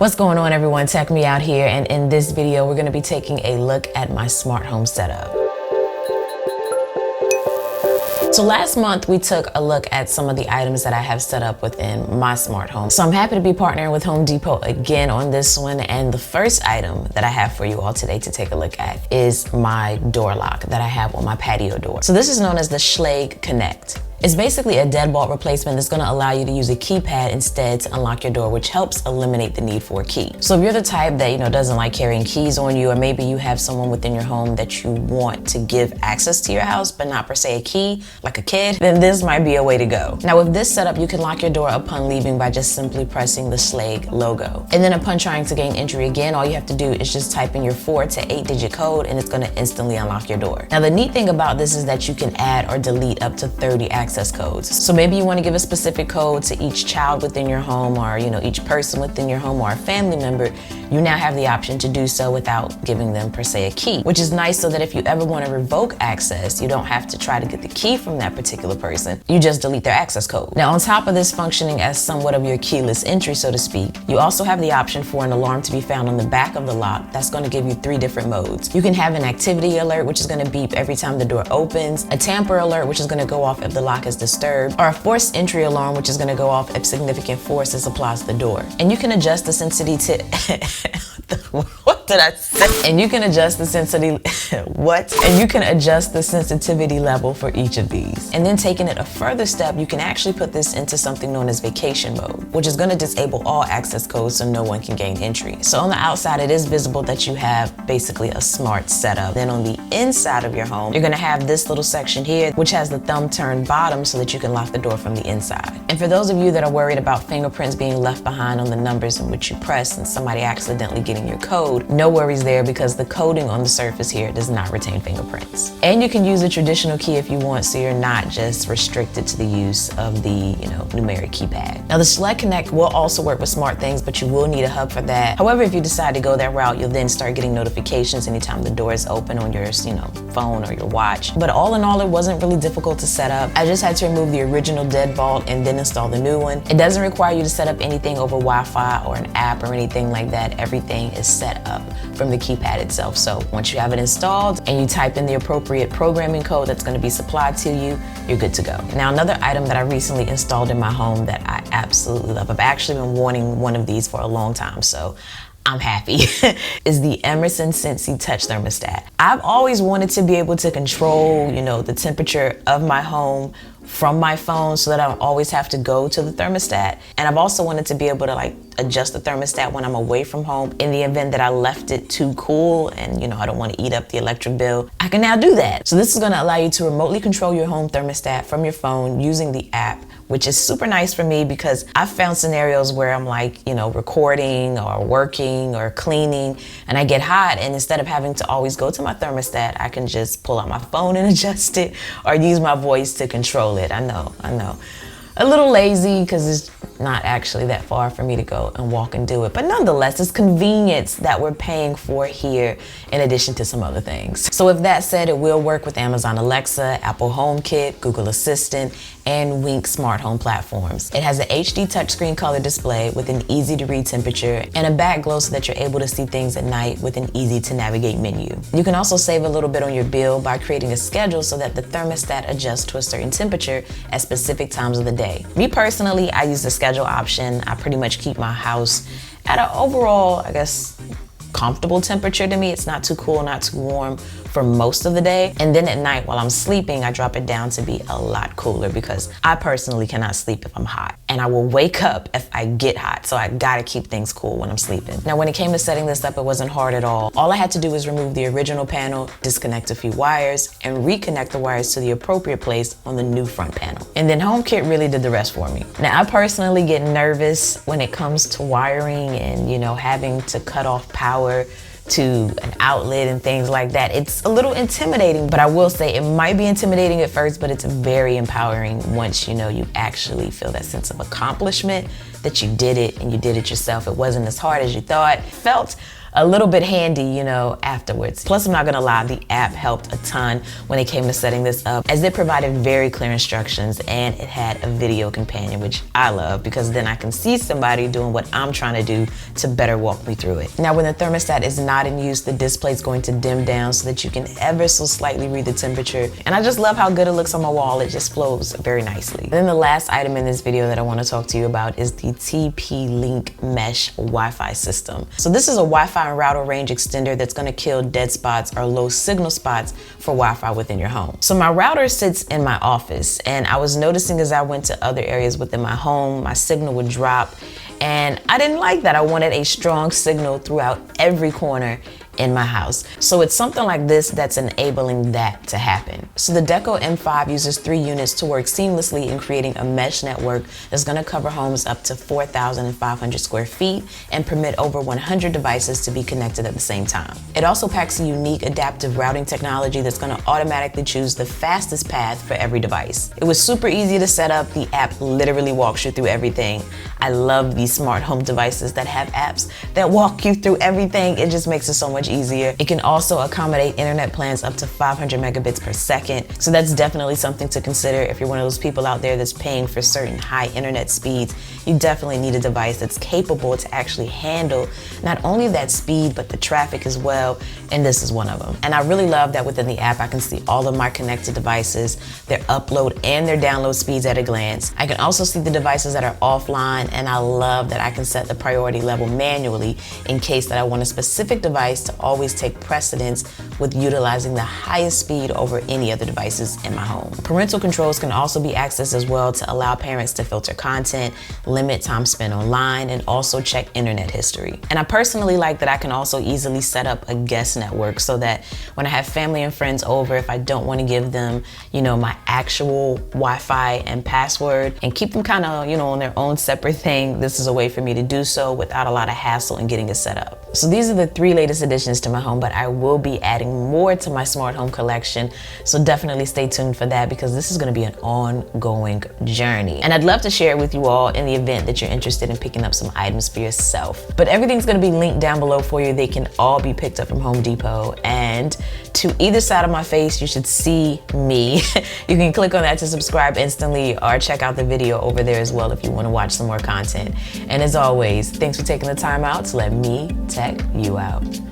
What's going on, everyone? Tech Me out here, and in this video we're going to be taking a look at my smart home setup. So last month we took a look at some of the items that I have set up within my smart home. So I'm happy to be partnering with Home Depot again on this one, and the first item that I have for you all today to take a look at is my door lock that I have on my patio door. So this is known as the Schlage Connect. It's basically a deadbolt replacement that's gonna allow you to use a keypad instead to unlock your door, which helps eliminate the need for a key. So if you're the type that, doesn't like carrying keys on you, or maybe you have someone within your home that you want to give access to your house, but not per se a key, like a kid, then this might be a way to go. Now with this setup, you can lock your door upon leaving by just simply pressing the Schlage logo. And then upon trying to gain entry again, all you have to do is just type in your 4 to 8 digit code and it's gonna instantly unlock your door. Now the neat thing about this is that you can add or delete up to 30 access codes. So maybe you want to give a specific code to each child within your home, or each person within your home, or a family member. You now have the option to do so without giving them per se a key, which is nice, so that if you ever want to revoke access, you don't have to try to get the key from that particular person. You just delete their access code. Now on top of this functioning as somewhat of your keyless entry, so to speak, you also have the option for an alarm to be found on the back of the lock that's going to give you 3 different modes. You can have an activity alert, which is going to beep every time the door opens, a tamper alert, which is going to go off if the lock is disturbed, or a forced entry alarm, which is going to go off if significant force is applied to the door. And you can adjust the sensitivity what did I say? And you can adjust the sensitivity level for each of these. And then taking it a further step, you can actually put this into something known as vacation mode, which is going to disable all access codes so no one can gain entry. So on the outside, it is visible that you have basically a smart setup. Then on the inside of your home, you're going to have this little section here, which has the thumb turned bottom so that you can lock the door from the inside. And for those of you that are worried about fingerprints being left behind on the numbers in which you press and somebody accidentally getting your code, no worries there, because the coding on the surface here does not retain fingerprints. And you can use a traditional key if you want, so you're not just restricted to the use of the numeric keypad. Now the Schlage Connect will also work with SmartThings, but you will need a hub for that. However, if you decide to go that route, you'll then start getting notifications anytime the door is open on your phone or your watch. But all in all, it wasn't really difficult to set up. I just had to remove the original deadbolt and then install the new one. It doesn't require you to set up anything over Wi-Fi or an app or anything like that. Everything is set up from the keypad itself. So once you have it installed and you type in the appropriate programming code that's going to be supplied to you, you're good to go. Now another item that I recently installed in my home that I absolutely love, I've actually been wanting one of these for a long time, so I'm happy, is the Emerson Sensi Touch Thermostat. I've always wanted to be able to control, the temperature of my home from my phone so that I don't always have to go to the thermostat. And I've also wanted to be able to adjust the thermostat when I'm away from home in the event that I left it too cool and I don't want to eat up the electric bill. I can now do that. So this is going to allow you to remotely control your home thermostat from your phone using the app, which is super nice for me because I've found scenarios where I'm recording or working or cleaning and I get hot, and instead of having to always go to my thermostat, I can just pull out my phone and adjust it, or use my voice to control it. I know. A little lazy because it's not actually that far for me to go and walk and do it. But nonetheless, it's convenience that we're paying for here in addition to some other things. So with that said, it will work with Amazon Alexa, Apple HomeKit, Google Assistant, and Wink smart home platforms. It has an HD touchscreen color display with an easy to read temperature and a back glow so that you're able to see things at night with an easy to navigate menu. You can also save a little bit on your bill by creating a schedule so that the thermostat adjusts to a certain temperature at specific times of the day. Me personally, I use the schedule option. I pretty much keep my house at an overall, comfortable temperature to me. It's not too cool, not too warm for most of the day. And then at night while I'm sleeping, I drop it down to be a lot cooler because I personally cannot sleep if I'm hot. And I will wake up if I get hot. So I gotta keep things cool when I'm sleeping. Now, when it came to setting this up, it wasn't hard at all. All I had to do was remove the original panel, disconnect a few wires, and reconnect the wires to the appropriate place on the new front panel. And then HomeKit really did the rest for me. Now, I personally get nervous when it comes to wiring and, having to cut off power to an outlet and things like that. It's a little intimidating, but I will say it might be intimidating at first, but it's very empowering once you actually feel that sense of accomplishment that you did it and you did it yourself. It wasn't as hard as you thought. It felt a little bit handy, you know, afterwards. Plus, I'm not gonna lie, the app helped a ton when it came to setting this up, as it provided very clear instructions and it had a video companion, which I love because then I can see somebody doing what I'm trying to do to better walk me through it. Now, when the thermostat is not in use, the display is going to dim down so that you can ever so slightly read the temperature. And I just love how good it looks on my wall. It just flows very nicely. And then the last item in this video that I want to talk to you about is the TP-Link Mesh Wi-Fi system. So this is a Wi-Fi and router range extender that's going to kill dead spots or low signal spots for Wi-Fi within your home. So my router sits in my office, and I was noticing as I went to other areas within my home, my signal would drop, and I didn't like that. I wanted a strong signal throughout every corner in my house. So it's something like this that's enabling that to happen. So the Deco M5 uses 3 units to work seamlessly in creating a mesh network that's going to cover homes up to 4,500 square feet and permit over 100 devices to be connected at the same time. It also packs a unique adaptive routing technology that's going to automatically choose the fastest path for every device. It was super easy to set up. The app literally walks you through everything. I love these smart home devices that have apps that walk you through everything. It just makes it so much easier. It can also accommodate internet plans up to 500 megabits per second. So that's definitely something to consider if you're one of those people out there that's paying for certain high internet speeds. You definitely need a device that's capable to actually handle not only that speed, but the traffic as well. And this is one of them. And I really love that within the app, I can see all of my connected devices, their upload and their download speeds at a glance. I can also see the devices that are offline, and I love that I can set the priority level manually in case that I want a specific device to always take precedence with utilizing the highest speed over any other devices in my home. Parental controls can also be accessed as well to allow parents to filter content, limit time spent online, and also check internet history. And I personally like that I can also easily set up a guest network so that when I have family and friends over, if I don't want to give them, you know, my actual Wi-Fi and password and keep them kind of, you know, on their own separate thing, this is a way for me to do so without a lot of hassle in getting it set up. So these are the 3 latest additions to my home, but I will be adding more to my smart home collection. So definitely stay tuned for that, because this is going to be an ongoing journey. And I'd love to share it with you all in the event that you're interested in picking up some items for yourself. But everything's going to be linked down below for you. They can all be picked up from Home Depot. And to either side of my face, you should see me. You can click on that to subscribe instantly, or check out the video over there as well if you want to watch some more content. And as always, thanks for taking the time out to let me tech you out.